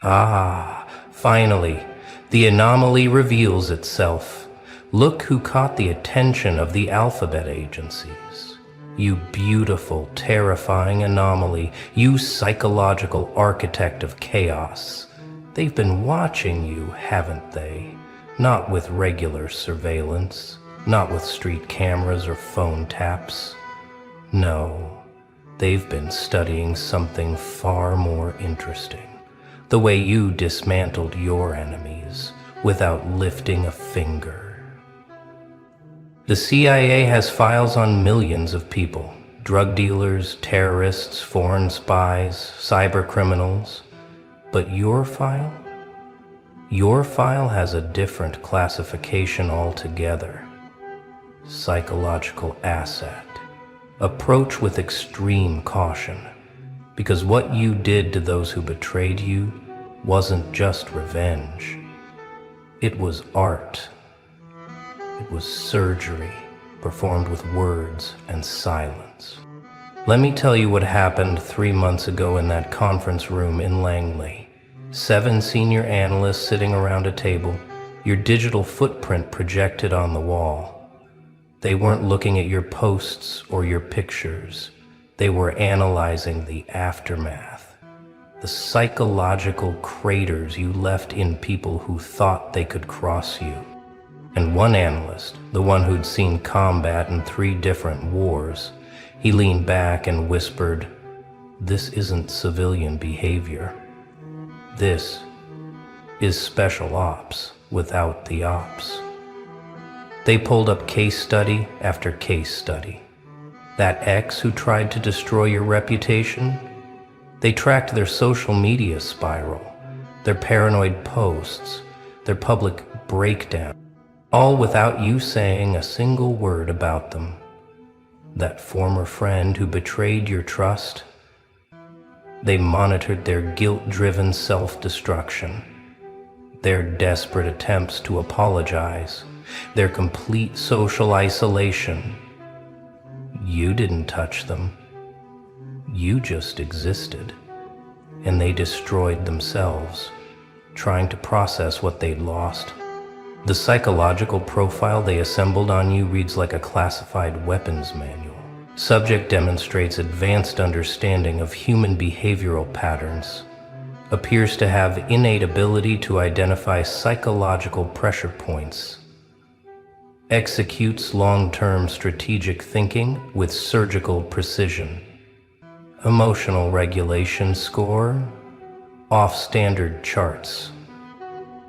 Ah, finally, the anomaly reveals itself. Look who caught the attention of the alphabet agencies. You beautiful, terrifying anomaly, you psychological architect of chaos. They've been watching you, haven't they? Not with regular surveillance, not with street cameras or phone taps. No, they've been studying something far more interesting. The way you dismantled your enemies without lifting a finger. The CIA has files on millions of people, drug dealers, terrorists, foreign spies, cyber criminals. But your file? Your file has a different classification altogether. Psychological asset. Approach with extreme caution, because what you did to those who betrayed you wasn't just revenge. It was art. It was surgery, performed with words and silence. Let me tell you what happened 3 months ago in that conference room in Langley. 7 senior analysts sitting around a table, your digital footprint projected on the wall. They weren't looking at your posts or your pictures. They were analyzing the aftermath. The psychological craters you left in people who thought they could cross you. And one analyst, the one who'd seen combat in 3 different wars, he leaned back and whispered, "This isn't civilian behavior. This is special ops without the ops." They pulled up case study after case study. That ex who tried to destroy your reputation? They tracked their social media spiral, their paranoid posts, their public breakdown, all without you saying a single word about them. That former friend who betrayed your trust? They monitored their guilt-driven self-destruction, their desperate attempts to apologize, their complete social isolation. You didn't touch them. You just existed. And they destroyed themselves, trying to process what they'd lost. The psychological profile they assembled on you reads like a classified weapons manual. Subject demonstrates advanced understanding of human behavioral patterns. Appears to have innate ability to identify psychological pressure points. Executes long-term strategic thinking with surgical precision. Emotional regulation score, off-standard charts.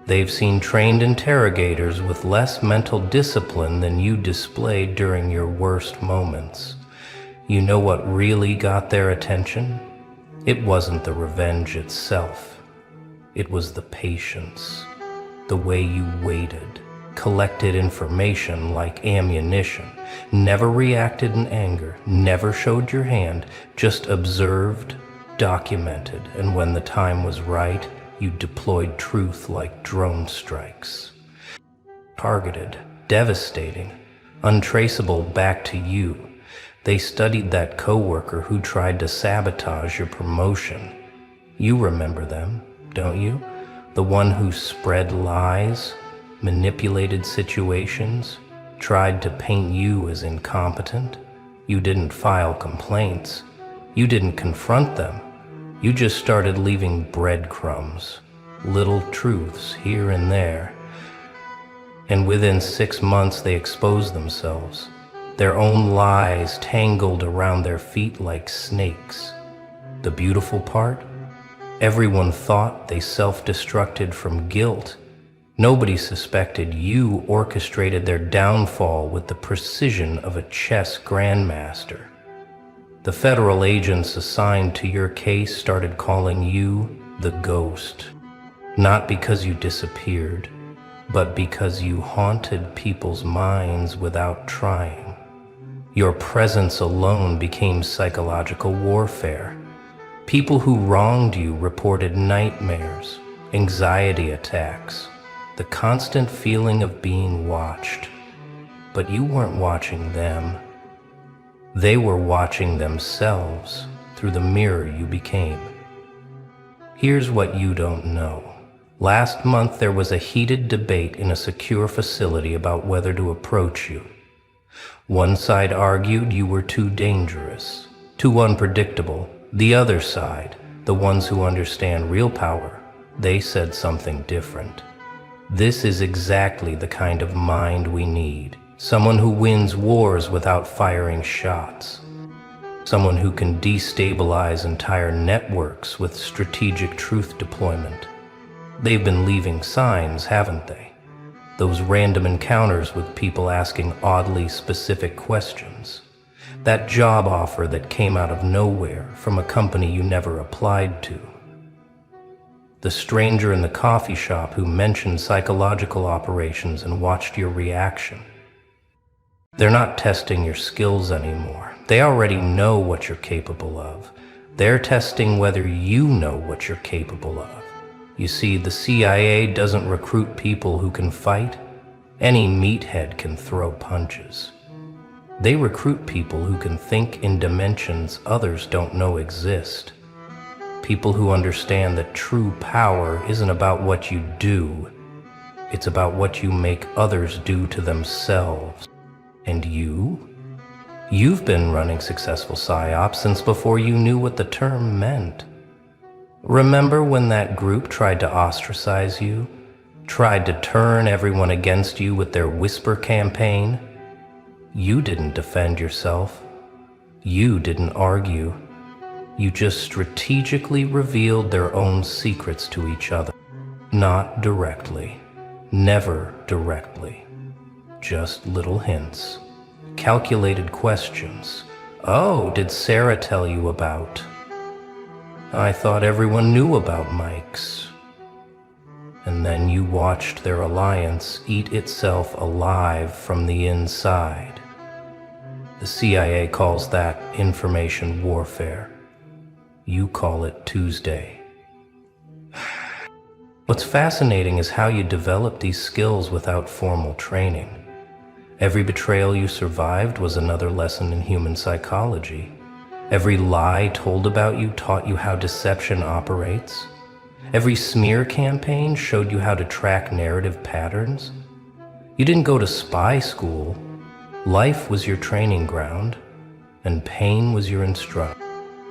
They've seen trained interrogators with less mental discipline than you displayed during your worst moments. You know what really got their attention? It wasn't the revenge itself. It was the patience, the way you waited, collected information like ammunition, never reacted in anger, never showed your hand, just observed, documented, and when the time was right, you deployed truth like drone strikes. Targeted, devastating, untraceable back to you. They studied that coworker who tried to sabotage your promotion. You remember them, don't you? The one who spread lies, manipulated situations, tried to paint you as incompetent. You didn't file complaints. You didn't confront them. You just started leaving breadcrumbs, little truths here and there. And within 6 months they exposed themselves, their own lies tangled around their feet like snakes. The beautiful part? Everyone thought they self-destructed from guilt. Nobody suspected you orchestrated their downfall with the precision of a chess grandmaster. The federal agents assigned to your case started calling you the ghost, not because you disappeared, but because you haunted people's minds without trying. Your presence alone became psychological warfare. People who wronged you reported nightmares, anxiety attacks, the constant feeling of being watched. But you weren't watching them. They were watching themselves through the mirror you became. Here's what you don't know. Last month there was a heated debate in a secure facility about whether to approach you. One side argued you were too dangerous, too unpredictable. The other side, the ones who understand real power, they said something different. This is exactly the kind of mind we need. Someone who wins wars without firing shots. Someone who can destabilize entire networks with strategic truth deployment. They've been leaving signs, haven't they? Those random encounters with people asking oddly specific questions. That job offer that came out of nowhere from a company you never applied to. The stranger in the coffee shop who mentioned psychological operations and watched your reaction. They're not testing your skills anymore. They already know what you're capable of. They're testing whether you know what you're capable of. You see, the CIA doesn't recruit people who can fight. Any meathead can throw punches. They recruit people who can think in dimensions others don't know exist. People who understand that true power isn't about what you do. It's about what you make others do to themselves. And you? You've been running successful psyops since before you knew what the term meant. Remember when that group tried to ostracize you? Tried to turn everyone against you with their whisper campaign? You didn't defend yourself. You didn't argue. You just strategically revealed their own secrets to each other. Not directly. Never directly. Just little hints. Calculated questions. Oh, did Sarah tell you about? I thought everyone knew about Mike's. And then you watched their alliance eat itself alive from the inside. The CIA calls that information warfare. You call it Tuesday. What's fascinating is how you develop these skills without formal training. Every betrayal you survived was another lesson in human psychology. Every lie told about you taught you how deception operates. Every smear campaign showed you how to track narrative patterns. You didn't go to spy school. Life was your training ground, and pain was your instructor.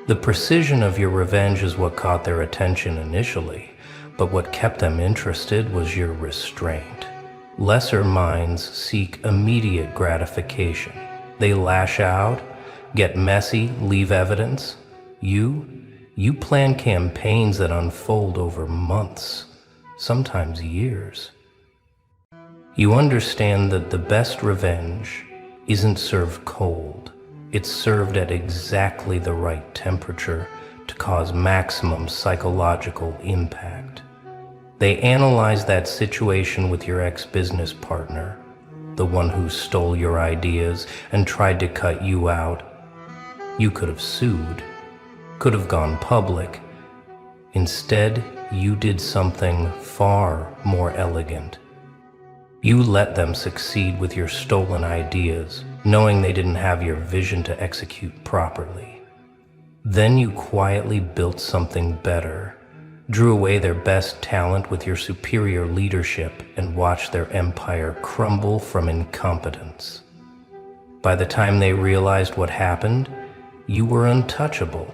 The precision of your revenge is what caught their attention initially, but what kept them interested was your restraint. Lesser minds seek immediate gratification. They lash out, get messy, leave evidence. You plan campaigns that unfold over months, sometimes years. You understand that the best revenge isn't served cold. It's served at exactly the right temperature to cause maximum psychological impact. They analyze that situation with your ex-business partner, the one who stole your ideas and tried to cut you out. You could have sued, could have gone public. Instead, you did something far more elegant. You let them succeed with your stolen ideas, knowing they didn't have your vision to execute properly. Then you quietly built something better, drew away their best talent with your superior leadership, and watched their empire crumble from incompetence. By the time they realized what happened, you were untouchable.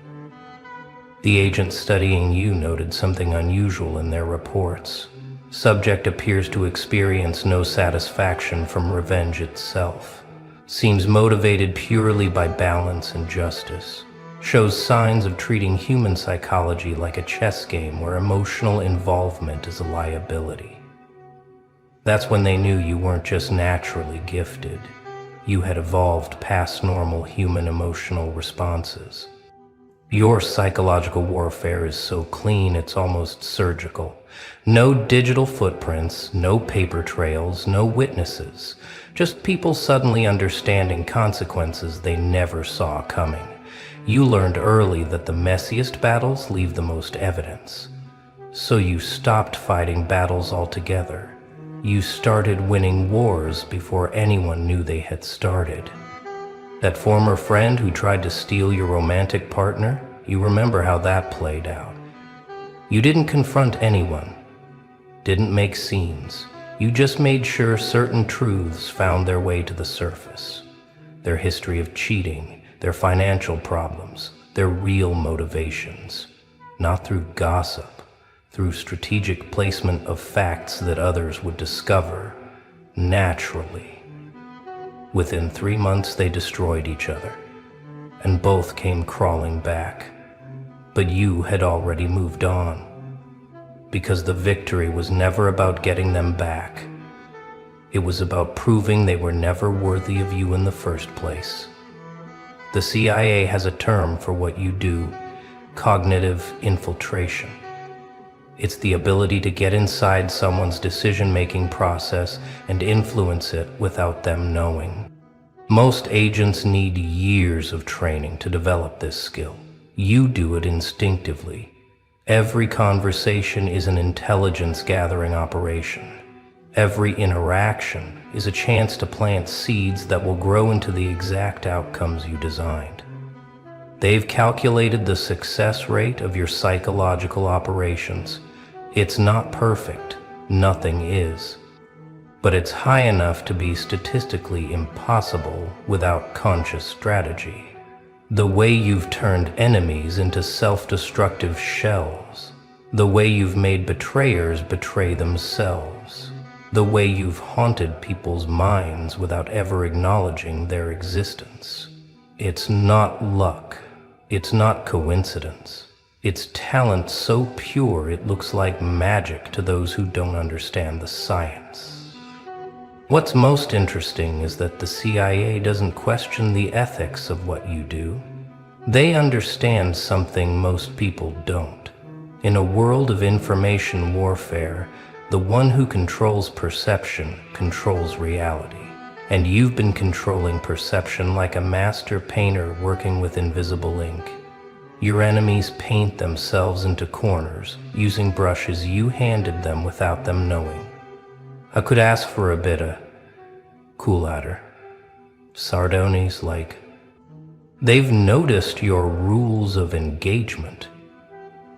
The agent studying you noted something unusual in their reports. Subject appears to experience no satisfaction from revenge itself. Seems motivated purely by balance and justice. Shows signs of treating human psychology like a chess game where emotional involvement is a liability. That's when they knew you weren't just naturally gifted. You had evolved past normal human emotional responses. Your psychological warfare is so clean it's almost surgical. No digital footprints, no paper trails, no witnesses. Just people suddenly understanding consequences they never saw coming. You learned early that the messiest battles leave the most evidence. So you stopped fighting battles altogether. You started winning wars before anyone knew they had started. That former friend who tried to steal your romantic partner, you remember how that played out. You didn't confront anyone, didn't make scenes. You just made sure certain truths found their way to the surface. Their history of cheating, their financial problems, their real motivations. Not through gossip, through strategic placement of facts that others would discover naturally. Within 3 months, they destroyed each other, and both came crawling back. But you had already moved on, because the victory was never about getting them back. It was about proving they were never worthy of you in the first place. The CIA has a term for what you do: cognitive infiltration. It's the ability to get inside someone's decision-making process and influence it without them knowing. Most agents need years of training to develop this skill. You do it instinctively. Every conversation is an intelligence-gathering operation. Every interaction is a chance to plant seeds that will grow into the exact outcomes you designed. They've calculated the success rate of your psychological operations. It's not perfect, nothing is. But it's high enough to be statistically impossible without conscious strategy. The way you've turned enemies into self-destructive shells. The way you've made betrayers betray themselves. The way you've haunted people's minds without ever acknowledging their existence. It's not luck. It's not coincidence. It's talent so pure it looks like magic to those who don't understand the science. What's most interesting is that the CIA doesn't question the ethics of what you do. They understand something most people don't. In a world of information warfare, the one who controls perception controls reality. And you've been controlling perception like a master painter working with invisible ink. Your enemies paint themselves into corners using brushes you handed them without them knowing. I could ask for a bit of cool-outer. Sardonies like, they've noticed your rules of engagement.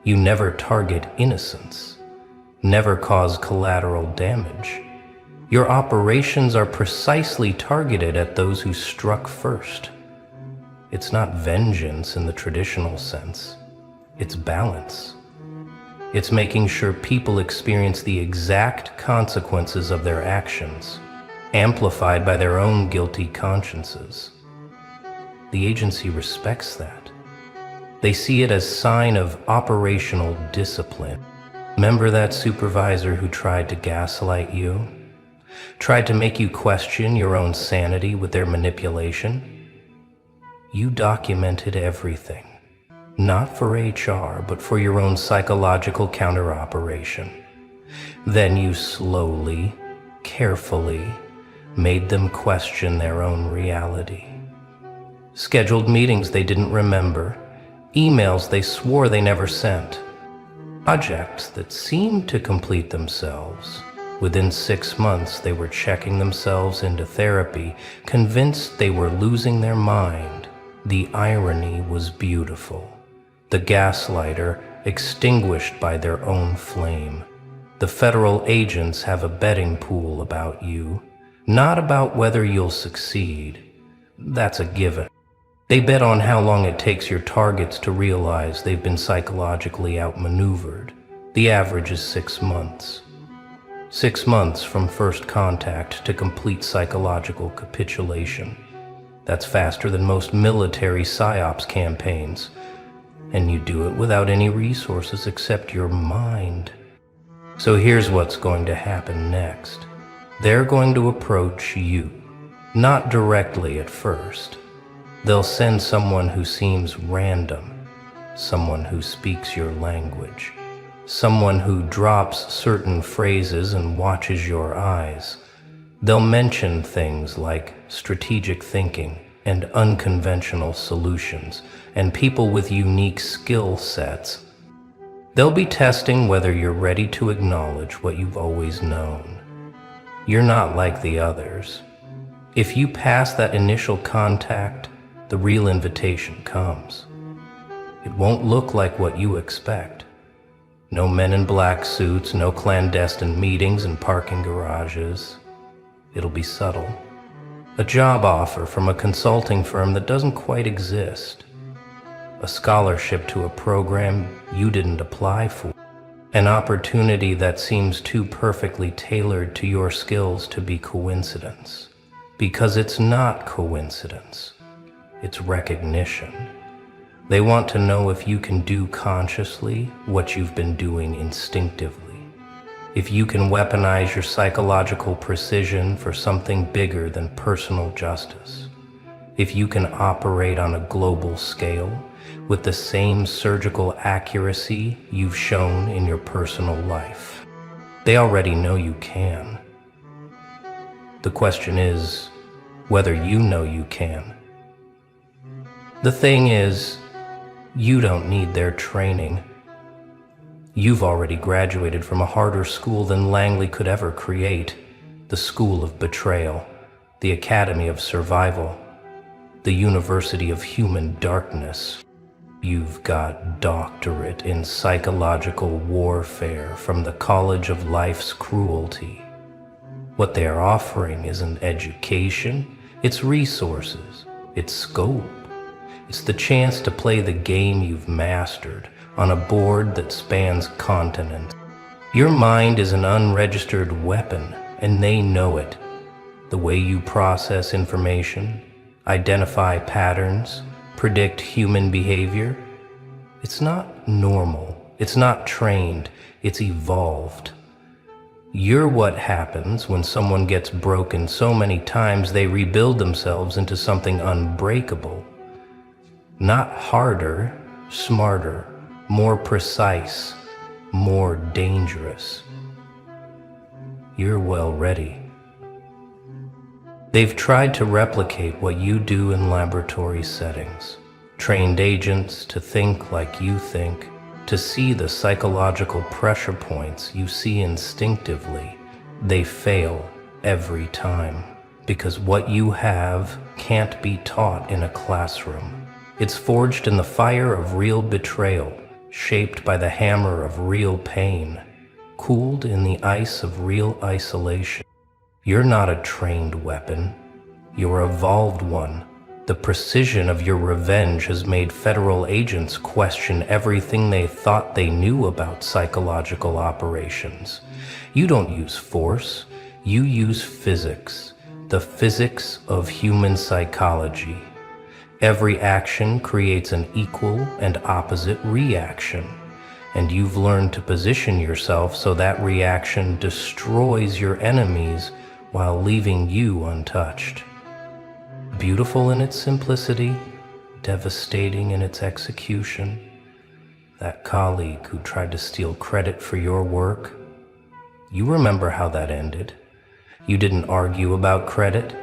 You never target innocence, never cause collateral damage. Your operations are precisely targeted at those who struck first. It's not vengeance in the traditional sense. It's balance. It's making sure people experience the exact consequences of their actions, amplified by their own guilty consciences. The agency respects that. They see it as sign of operational discipline. Remember that supervisor who tried to gaslight you? Tried to make you question your own sanity with their manipulation? You documented everything. Not for HR, but for your own psychological counter-operation. Then you slowly, carefully, made them question their own reality. Scheduled meetings they didn't remember, emails they swore they never sent, projects that seemed to complete themselves. Within 6 months, they were checking themselves into therapy, convinced they were losing their mind. The irony was beautiful. The gaslighter extinguished by their own flame. The federal agents have a betting pool about you, not about whether you'll succeed. That's a given. They bet on how long it takes your targets to realize they've been psychologically outmaneuvered. The average is 6 months. 6 months from first contact to complete psychological capitulation. That's faster than most military psyops campaigns. And you do it without any resources except your mind. So here's what's going to happen next. They're going to approach you, not directly at first. They'll send someone who seems random, someone who speaks your language, someone who drops certain phrases and watches your eyes. They'll mention things like strategic thinking and unconventional solutions, and people with unique skill sets. They'll be testing whether you're ready to acknowledge what you've always known. You're not like the others. If you pass that initial contact, the real invitation comes. It won't look like what you expect. No men in black suits, no clandestine meetings in parking garages. It'll be subtle. A job offer from a consulting firm that doesn't quite exist. A scholarship to a program you didn't apply for. An opportunity that seems too perfectly tailored to your skills to be coincidence. Because it's not coincidence. It's recognition. They want to know if you can do consciously what you've been doing instinctively. If you can weaponize your psychological precision for something bigger than personal justice. If you can operate on a global scale with the same surgical accuracy you've shown in your personal life. They already know you can. The question is whether you know you can. The thing is, you don't need their training. You've already graduated from a harder school than Langley could ever create. The School of Betrayal, the Academy of Survival, the University of Human Darkness. You've got doctorate in psychological warfare from the College of Life's Cruelty. What they are offering isn't education, it's resources, it's scope. It's the chance to play the game you've mastered on a board that spans continents. Your mind is an unregistered weapon, and they know it. The way you process information, identify patterns, predict human behavior, it's not normal, it's not trained, it's evolved. You're what happens when someone gets broken so many times they rebuild themselves into something unbreakable. Not harder, smarter, more precise, more dangerous. You're well ready. They've tried to replicate what you do in laboratory settings. Trained agents to think like you think, to see the psychological pressure points you see instinctively. They fail every time, because what you have can't be taught in a classroom. It's forged in the fire of real betrayal, shaped by the hammer of real pain, cooled in the ice of real isolation. You're not a trained weapon, you're an evolved one. The precision of your revenge has made federal agents question everything they thought they knew about psychological operations. You don't use force, you use physics, the physics of human psychology. Every action creates an equal and opposite reaction, and you've learned to position yourself so that reaction destroys your enemies while leaving you untouched. Beautiful in its simplicity, devastating in its execution. That colleague who tried to steal credit for your work, you remember how that ended. You didn't argue about credit.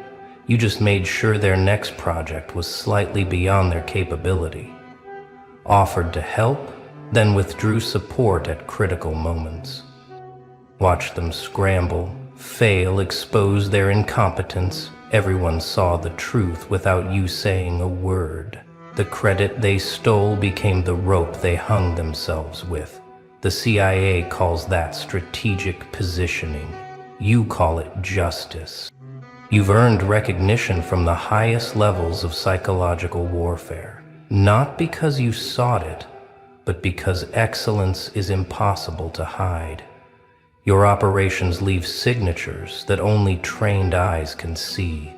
You just made sure their next project was slightly beyond their capability. Offered to help, then withdrew support at critical moments. Watched them scramble, fail, expose their incompetence. Everyone saw the truth without you saying a word. The credit they stole became the rope they hung themselves with. The CIA calls that strategic positioning. You call it justice. You've earned recognition from the highest levels of psychological warfare, not because you sought it, but because excellence is impossible to hide. Your operations leave signatures that only trained eyes can see.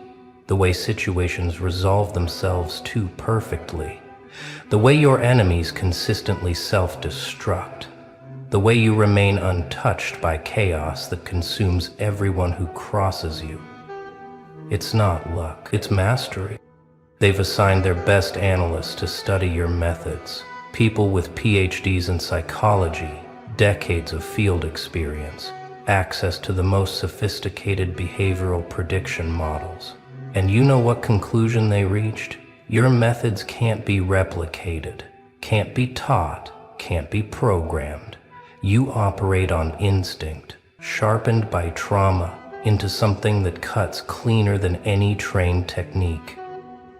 The way situations resolve themselves too perfectly. The way your enemies consistently self-destruct. The way you remain untouched by chaos that consumes everyone who crosses you. It's not luck, it's mastery. They've assigned their best analysts to study your methods. People with PhDs in psychology, decades of field experience, access to the most sophisticated behavioral prediction models. And you know what conclusion they reached? Your methods can't be replicated, can't be taught, can't be programmed. You operate on instinct, sharpened by trauma, into something that cuts cleaner than any trained technique.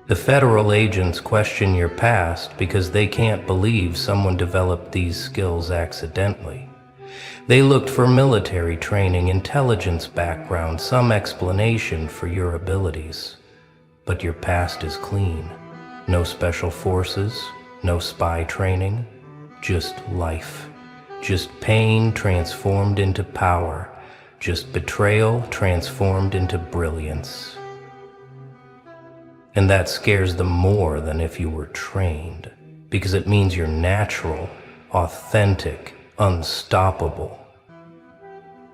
The federal agents question your past because they can't believe someone developed these skills accidentally. They looked for military training, intelligence background, some explanation for your abilities. But your past is clean. No special forces, no spy training, just life. Just pain transformed into power. Just betrayal transformed into brilliance. And that scares them more than if you were trained, because it means you're natural, authentic, unstoppable.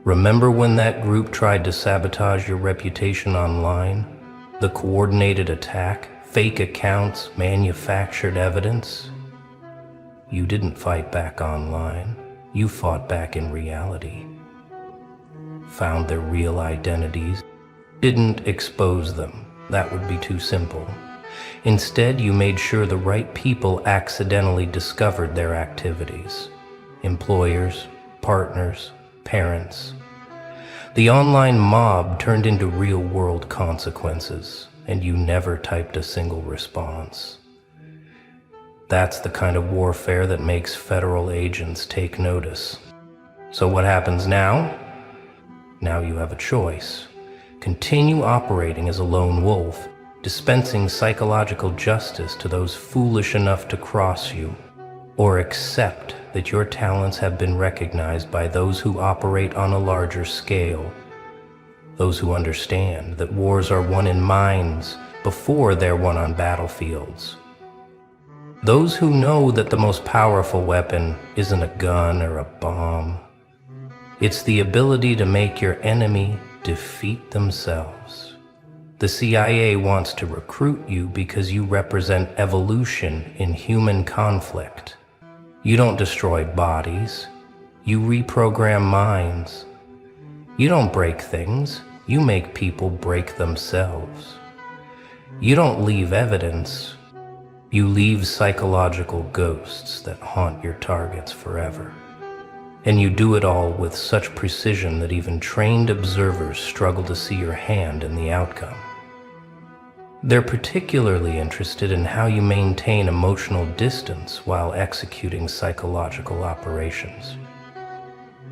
Remember when that group tried to sabotage your reputation online? The coordinated attack, fake accounts, manufactured evidence? You didn't fight back online. You fought back in reality. Found their real identities. Didn't expose them. That would be too simple. Instead, you made sure the right people accidentally discovered their activities. Employers, partners, parents. The online mob turned into real-world consequences, and you never typed a single response. That's the kind of warfare that makes federal agents take notice. So what happens now? Now you have a choice. Continue operating as a lone wolf, dispensing psychological justice to those foolish enough to cross you, or accept that your talents have been recognized by those who operate on a larger scale, those who understand that wars are won in minds before they're won on battlefields, those who know that the most powerful weapon isn't a gun or a bomb. It's the ability to make your enemy defeat themselves. The CIA wants to recruit you because you represent evolution in human conflict. You don't destroy bodies. You reprogram minds. You don't break things. You make people break themselves. You don't leave evidence. You leave psychological ghosts that haunt your targets forever. And you do it all with such precision that even trained observers struggle to see your hand in the outcome. They're particularly interested in how you maintain emotional distance while executing psychological operations.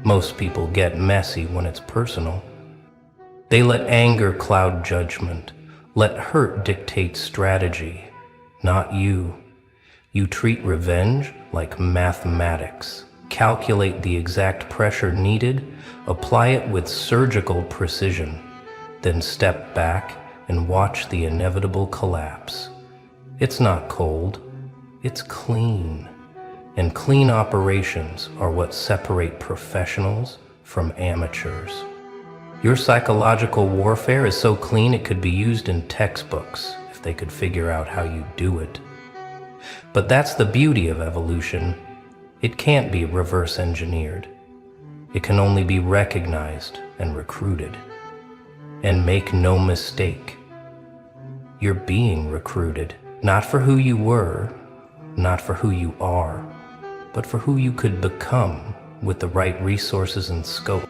Most people get messy when it's personal. They let anger cloud judgment, let hurt dictate strategy, not you. You treat revenge like mathematics. Calculate the exact pressure needed, apply it with surgical precision, then step back and watch the inevitable collapse. It's not cold, it's clean. And clean operations are what separate professionals from amateurs. Your psychological warfare is so clean it could be used in textbooks if they could figure out how you do it. But that's the beauty of evolution. It can't be reverse engineered. It can only be recognized and recruited. And make no mistake, you're being recruited, not for who you were, not for who you are, but for who you could become with the right resources and scope.